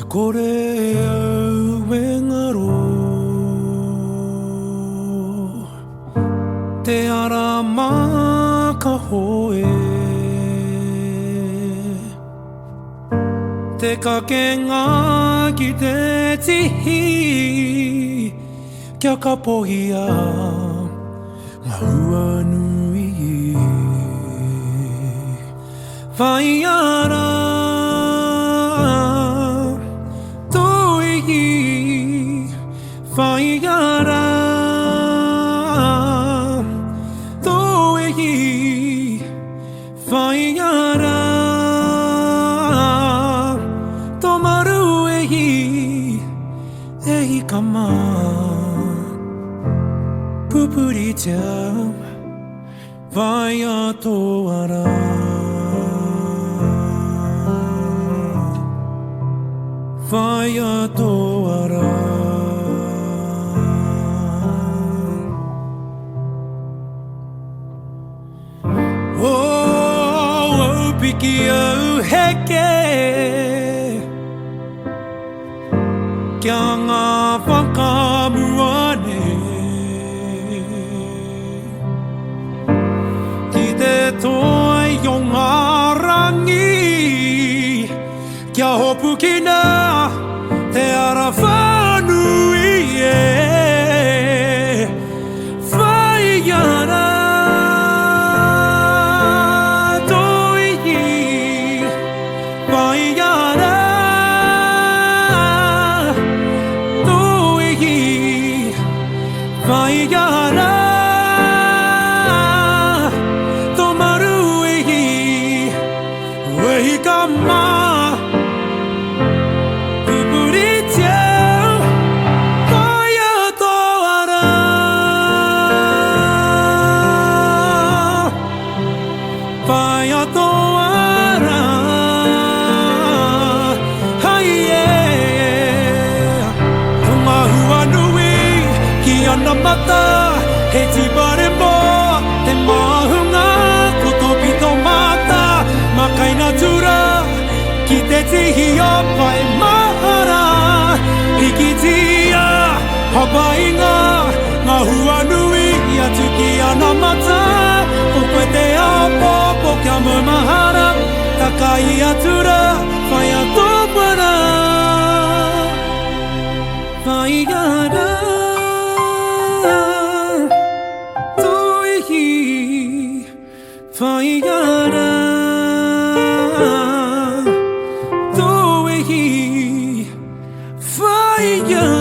これ上がろう手あらまかほえ手かけがきてちひキャカポヒアがふわぬいファイヤーラファイヤーラとえひファイヤーラ止まるえひかまププリちゃんファイヤーとわらファイヤーとわらPikiau heke Kya nga whakamuane Kite toi o ngā rangi Kia hopu kina Te ara whanui e Whaiara Vaiara tomaru ehi wehi kama pupuritia vaya toara vaya toara haie tunga hua nui Ana mata he tibare mo te mahunga kutopito mata makaina tura ki te tihi o pai mahara ikitia hawainga ngā hua nui atu ki ana mata o koe te apo po kia mo mahara takai atura whai atopara whai gara Vaiara to e hi Vaiara